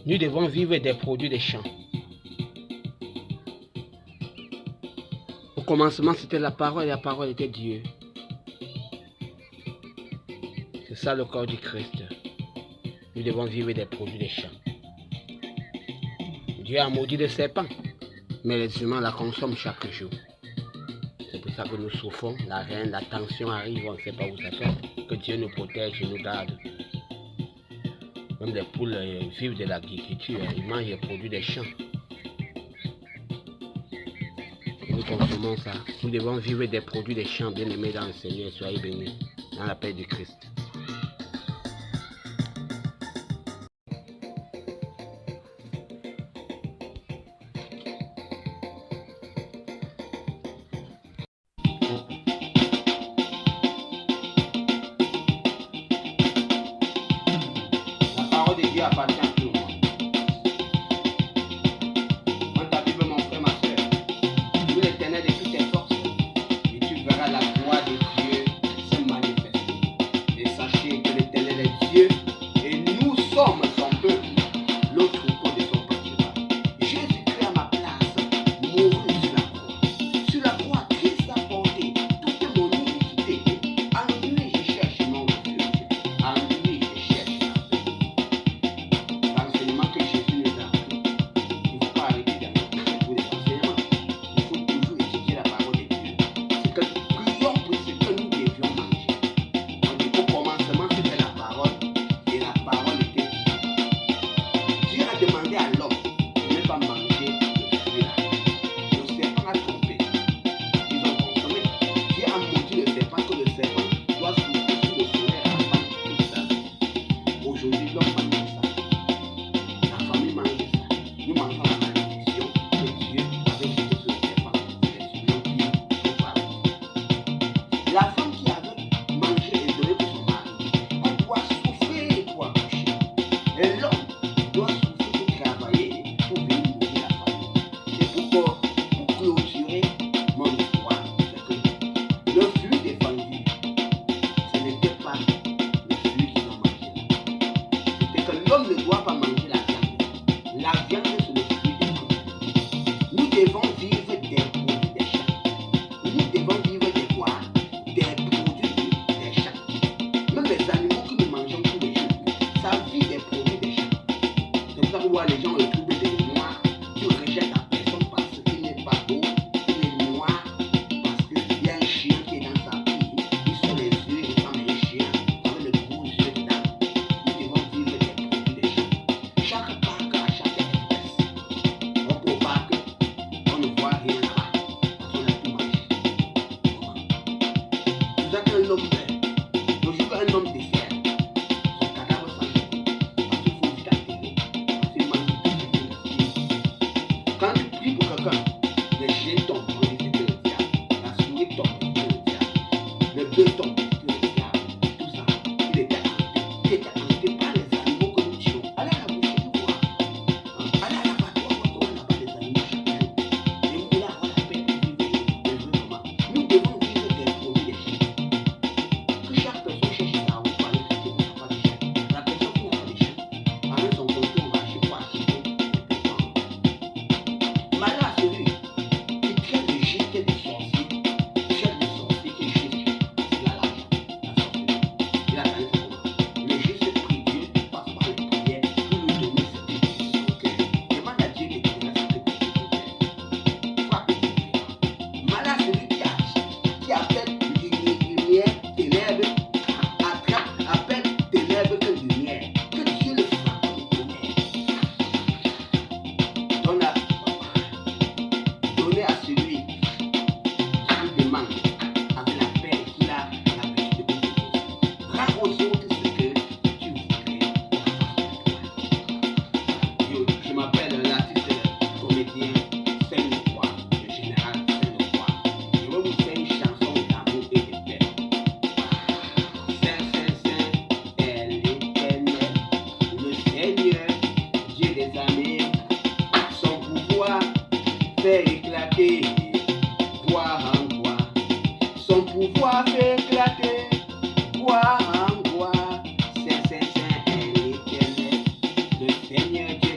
Nous devons vivre des produits des champs. Au commencement, c'était la parole et la parole était Dieu. C'est ça le corps du Christ. Nous devons vivre des produits des champs. Dieu a maudit le serpent, mais les humains la consomment chaque jour. C'est pour ça que nous souffrons, la reine, la tension arrive, on ne sait pas où ça fait. Que Dieu nous protège et nous garde. Même les poules vivent de l'agriculture, ils mangent les produits des champs. Nous consommons ça. Nous devons vivre des produits des champs, bien aimés dans le Seigneur. Soyez bénis dans la paix du Christ. La parole de Dieu appartient à tout le monde. Prends ta Bible, mon frère, ma soeur. Loue l'Éternel de toutes tes forces et tu verras la gloire de Dieu se manifester. Et sachez que l'Éternel est Dieu et nous sommes son peuple, le troupeau de son pâturage. Jésus-Christ à ma place, mourut sur la croix. Sur la croix, Christ a porté toute mon iniquité. En lui, je cherche mon refuge. En lui, je cherche la paix. L'enseignement que Jésus nous a appris, il ne faut pas arrêter d'apprendre pour les enseignements. Il faut toujours étudier la parole de Dieu. C'est que nous prions pour ce que nous devions manger. On dit au commencement, c'était la parole et la parole était Dieu. Dieu a demandé à l'homme de ne pas manger le fruit là. Le serpent a trompé. Ils ont consommé. Dieu a maudit le serpent que le serpent doit souffrir sur le soleil avant toute sa vie. Aujourd'hui, l'homme mange ça. La famille mange ça. Nous mangeons la malédiction que Dieu avait jeté sur le serpent. C'est les humains qui sont parlés. La femme qui avait mangé et donné pour son mari, elle doit souffrir pour accoucher. Et l'homme doit souffrir pour travailler, pour venir nourrir la famille. Et pour clôturer mon histoire, c'est que le fruit défendu, ce n'était pas le fruit qu'ils ont mangé là. C'était que l'homme ne doit pas manger la viande. La viande, c'est le fruit des fruits. Nous devons vivre des produits des champs. Nous devons vivre des quoi? Des produits des champs. Même les animaux que nous mangeons tous les jours, ça vit des produits des champs. C'est pour ça que les gens retrouvent des noirs. Tu rejettes la personne parce qu'il n'est pas beau, il est noir, parce qu'il y a un chien qui est dans sa vie. Il sort les yeux, il ressemble à un chien, avec le gros yeux dedans. Nous devons vivre des produits des champs. Chaque parc a chaque espèce. On peut au parc, on ne voit rien là-bas, parce qu'on a tout mangé. C'est ça qu'un homme fait. Le jour qu'un homme décède, son cadavre s'en jette. Parce qu'il faut vite enterrer. Parce qu'il mange tout ce qu'il respire. Quand tu pries pour quelqu'un, les chiens tombent, on dit que c'est le diable. La souris tombe, c'est le diable. Le bœuf tombe, c'est le diable. Tout ça, il était hanté par les animaux que nous tuons. Allez à la boucherie, vous voir. Allez à l'abattoir, on trouve là-bas des animaux chaque jour. Et vous voulez avoir la paix pour vivre heureux comment? Nous devons vivre des produits des champs. Que chaque personne cherche sa route pour aller chercher pour n'a pas de champ. La personne qui n'a pas de champ, avec son compte, on va acheter pour acheter et puis vendre. Malheur à celui qui traite de gîte des sorciers, chef de sorcier qui est juste, il a l'argent, la sorcellerie. Il a gagné son combat. Le juste prie Dieu, passe par les prières pour lui donner ce que Dieu dit au cœur. Demande à Dieu de te donner ce que Dieu dit au cœur. Frappe et Dieu. Malheur à celui qui appelle lumière, ténèbres, appelle ténèbres que lumière. Que Dieu le frappe comme tonnerre. Donnez à celui qui demande avec la paix qu'il a l'habitude de vous. Rends aux autres ce que tu voudrais. Je m'appelle l'artiste comédien Saint-Lecroix, le général Saint-Lecroix. Je vais vous faire une chanson d'amour et de paix. Saint, Saint, Saint est l'Éternel, le Seigneur, Dieu des armées. Son pouvoir fait éclater gloire en gloire. Son pouvoir fait éclater gloire en gloire. Saint, Saint, Saint est l'Éternel, le Seigneur Dieu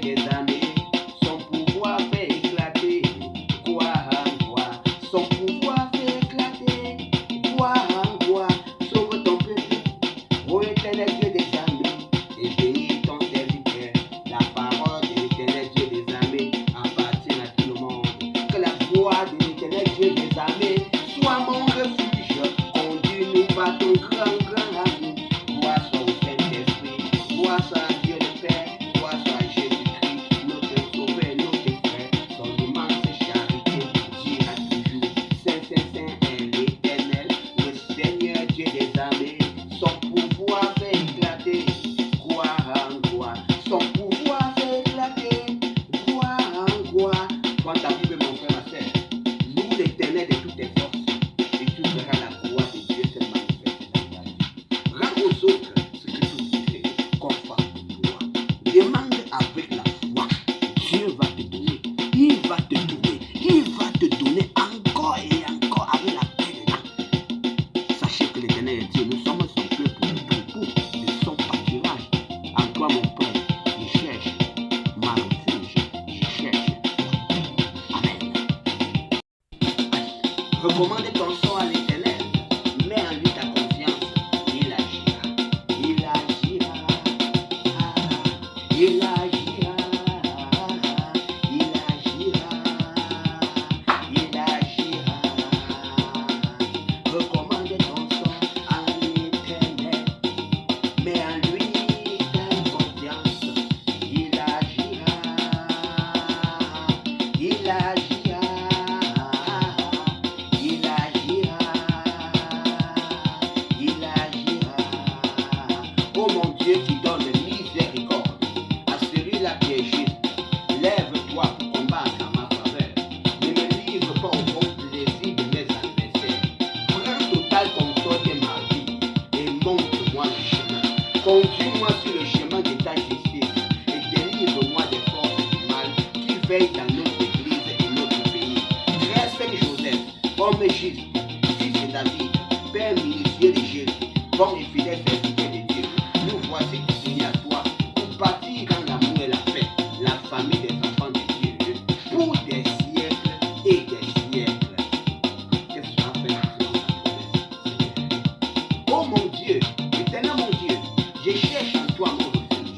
est Dieu, nous sommes son peuple, le troupeau de son pâturage. En toi, mon Père, je cherche ma refuge, je cherche. Amen. Recommande ton sort à l'Éternel, mets en lui ta confiance, il agira, il agira, il agira, il agira, il agira. Recommande ton sort à l'Éternel, mets en lui ta confiance, il agira, il agira. Il agira, il agira. Oh mon Dieu qui donne miséricorde à celui-là qui est juste, lève-toi pour combattre en ma faveur. Ne me livre pas au bon plaisir de mes adversaires. Prends total contrôle de ma vie et montre-moi le chemin. Conduis-moi sur le chemin de ta justice et délivre-moi des forces du mal qui veillent dans notre église et notre pays. Respecte Joseph, homme juste, fils de David, père minutieux de Jésus, bon et fidèle serviteur de Dieu. Nous voici unis à toi pour bâtir dans l'amour et la paix la famille des enfants de Dieu pour des siècles et des siècles. Que ce soit fait selon ta promesse. Oh mon Dieu, éternel mon Dieu, je cherche en toi mon refuge.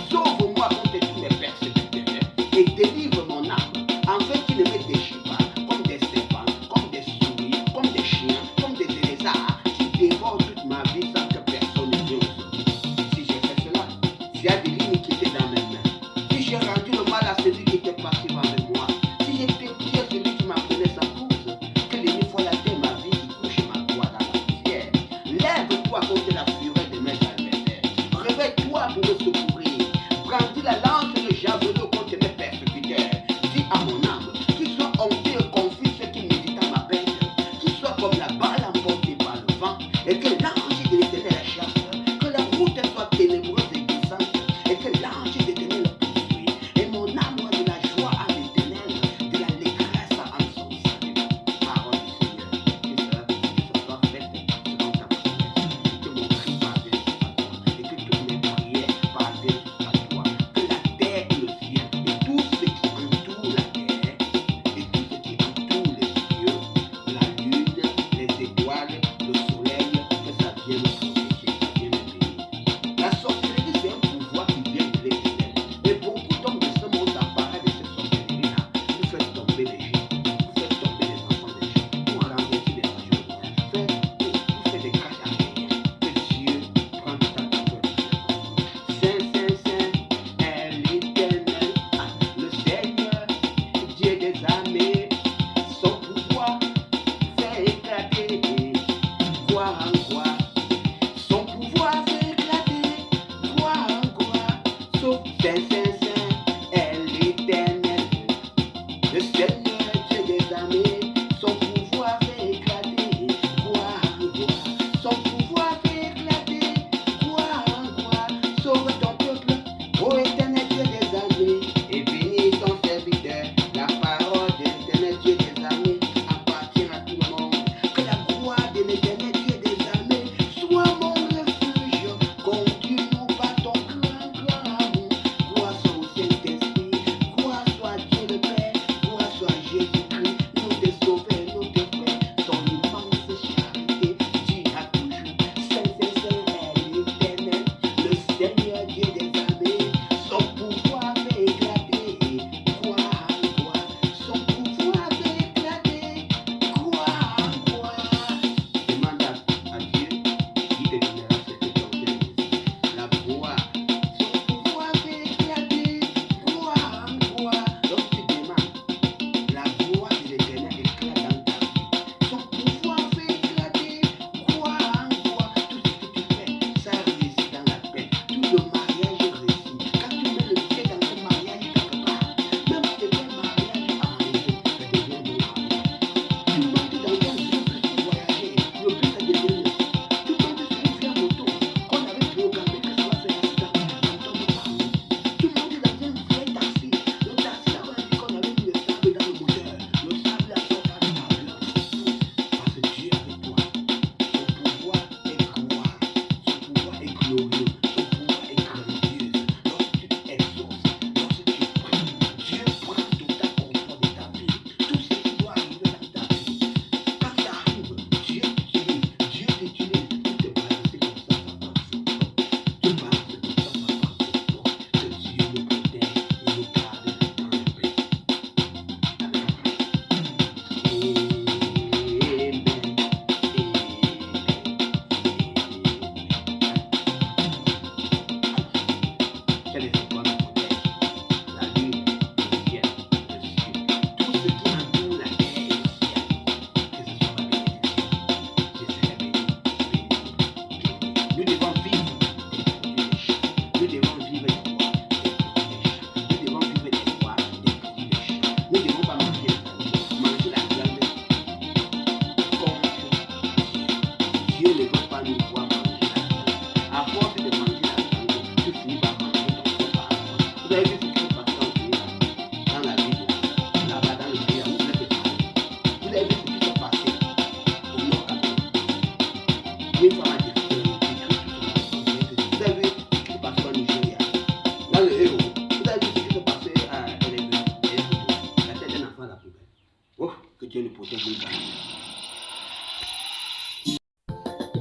Sauve-moi contre tous mes persécuteurs et délivre mon âme, afin qu'il ne me déchire pas comme des serpents, comme des souris, comme des chiens, comme des lézards qui dévorent toute ma vie sans que personne ne vienne au secours. Si j'ai fait cela, s'il y a de l'iniquité dans mes mains, si j'ai rendu le mal à celui qui était passif avec moi, si j'ai dépouillé celui qui m'appelait sa cause, que l'ennemi folâtre ma vie qui couche ma gloire dans la poussière. Lève-toi contre la fureur de mes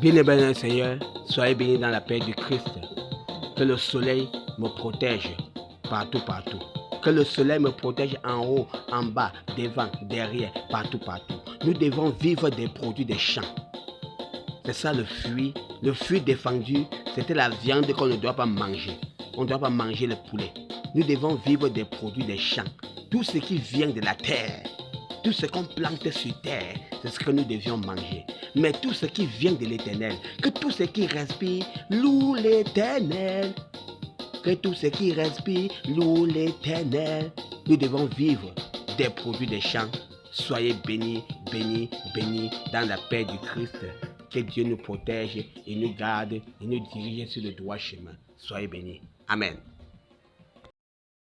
Bien-aimé Seigneur, soyez bénis dans la paix du Christ. Que le soleil me protège partout, partout. Que le soleil me protège en haut, en bas, devant, derrière, partout, partout. Nous devons vivre des produits des champs. C'est ça le fruit. Le fruit défendu, c'était la viande qu'on ne doit pas manger. On ne doit pas manger le poulet. Nous devons vivre des produits des champs. Tout ce qui vient de la terre, tout ce qu'on plante sur terre, c'est ce que nous devions manger. Mais tout ce qui vient de l'Éternel, que tout ce qui respire loue l'Éternel. Que tout ce qui respire loue l'Éternel. Nous devons vivre des produits des champs. Soyez bénis, bénis, bénis dans la paix du Christ. Que Dieu nous protège et nous garde et nous dirige sur le droit chemin. Soyez bénis. Amen.